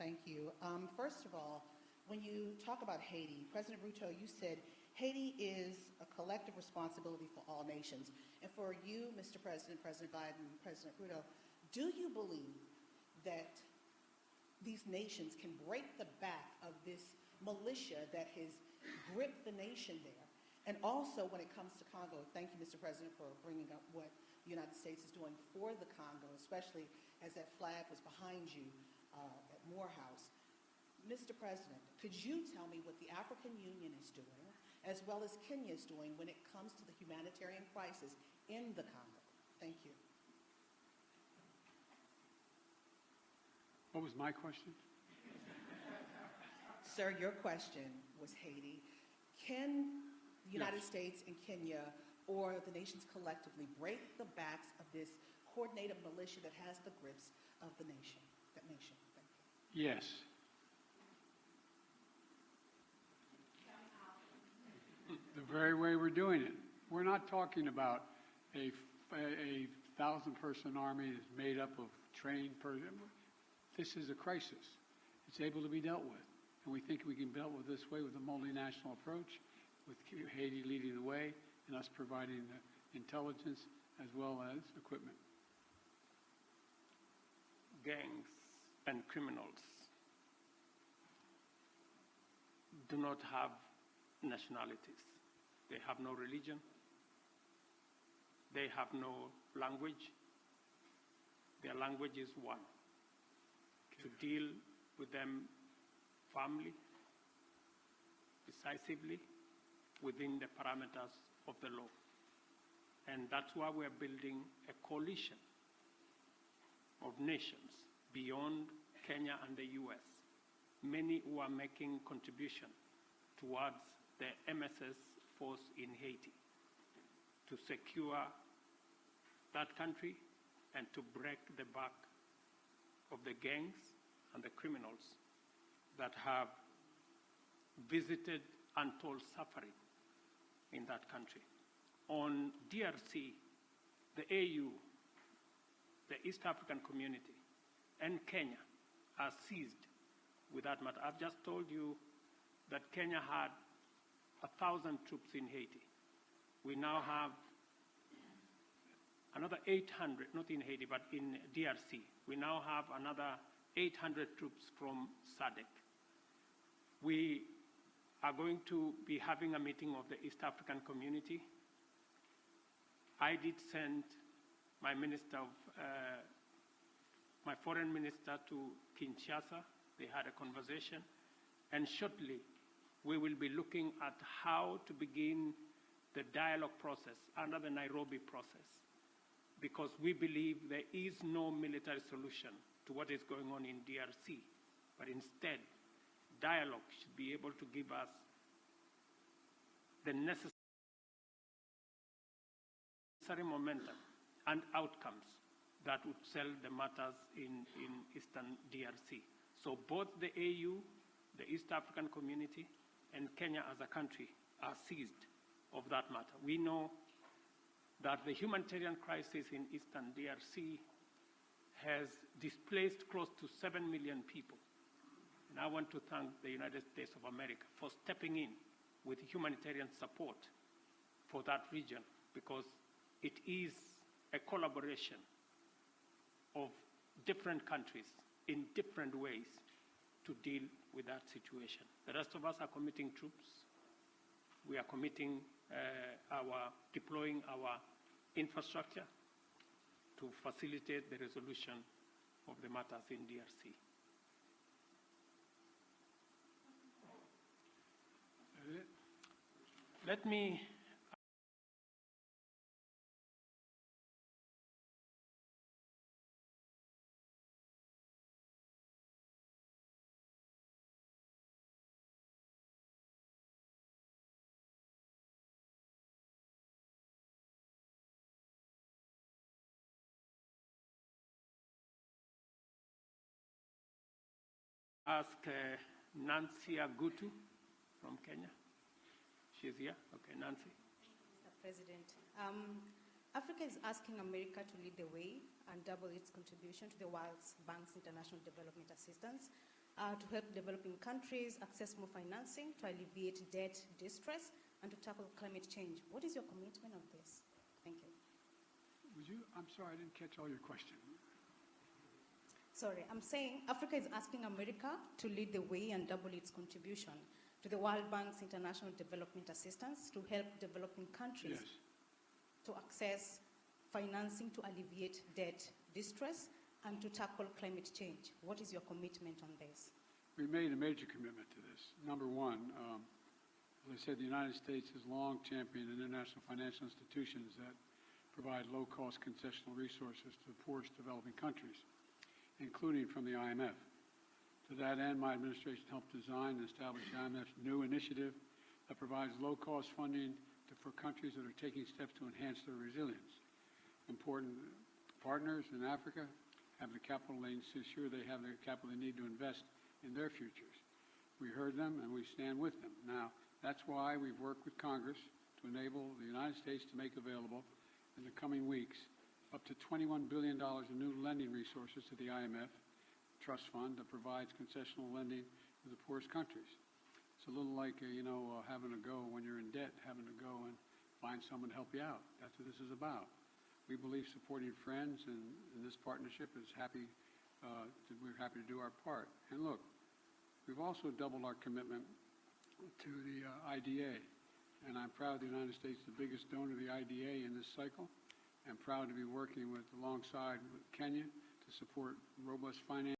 Thank you. First of all, when you talk about Haiti, President Ruto, you said Haiti is a collective responsibility for all nations. And for you, Mr. President, President Biden, President Ruto, do you believe that these nations can break the back of this militia that has gripped the nation there? And also, when it comes to Congo, thank you, Mr. President, for bringing up what the United States is doing for the Congo, especially as that flag was behind you at Morehouse. Mr. President, could you tell me what the African Union is doing, as well as Kenya is doing, when it comes to the humanitarian crisis in the Congo? Thank you. What was my question? Sir, your question was Haiti. Can the United States and Kenya, or the nations collectively, break the backs of this coordinated militia that has the grips of the nation, that nation? Thank you. Yes. The very way we're doing it. We're not talking about a 1,000-person army that's made up of trained persons. This is a crisis. It's able to be dealt with. And we think we can deal with this way with a multinational approach, with Haiti leading the way, and us providing the intelligence as well as equipment. Gangs and criminals do not have nationalities. They have no religion. They have no language. Their language is one. To deal with them firmly, decisively, within the parameters of the law. And that's why we're building a coalition of nations beyond Kenya and the US, many who are making contribution towards the MSS force in Haiti to secure that country and to break the back of the gangs and the criminals that have visited untold suffering in that country. On DRC, the AU, the East African Community, and Kenya are seized with that matter. I've just told you that Kenya had 1,000 troops in Haiti. We now have another 800, not in Haiti, but in DRC. We now have another 800 troops from SADC. We are going to be having a meeting of the East African Community. I did send my my foreign minister to Kinshasa. They had a conversation, and shortly we will be looking at how to begin the dialogue process under the Nairobi process, because we believe there is no military solution to what is going on in DRC, but instead, dialogue should be able to give us the necessary momentum and outcomes that would settle the matters in Eastern DRC. So both the AU, the East African Community, and Kenya as a country are seized of that matter. We know that the humanitarian crisis in Eastern DRC has displaced close to 7 million people. And I want to thank the United States of America for stepping in with humanitarian support for that region, because it is a collaboration of different countries in different ways to deal with that situation. The rest of us are committing troops. We are committing deploying our infrastructure to facilitate the resolution of the matters in DRC. Let me ask Nancy Agutu from Kenya. She's here. Okay, Nancy. Mr. President, Africa is asking America to lead the way and double its contribution to the World Bank's International Development Assistance. to help developing countries access more financing, to alleviate debt distress, and to tackle climate change. What is your commitment on this? Thank you. I'm sorry, I didn't catch all your question. Sorry, I'm saying Africa is asking America to lead the way and double its contribution to the World Bank's international development assistance to help developing countries Yes. to access financing to alleviate debt distress and to tackle climate change. What is your commitment on this? We made a major commitment to this. Number one, as I said, the United States has long championed international financial institutions that provide low-cost concessional resources to the poorest developing countries, including from the IMF. To that end, my administration helped design and establish the IMF's new initiative that provides low-cost funding for countries that are taking steps to enhance their resilience. Important partners in Africa have the capital they to ensure they have the capital they need to invest in their futures. We heard them and we stand with them. Now, that's why we've worked with Congress to enable the United States to make available in the coming weeks up to $21 billion in new lending resources to the IMF Trust Fund that provides concessional lending to the poorest countries. It's a little like, having to go when you're in debt, having to go and find someone to help you out. That's what this is about. We believe supporting friends, and this partnership is we're happy to do our part. And look, we've also doubled our commitment to the IDA, and I'm proud the United States is the biggest donor to the IDA in this cycle. I'm proud to be working alongside with Kenya to support robust finance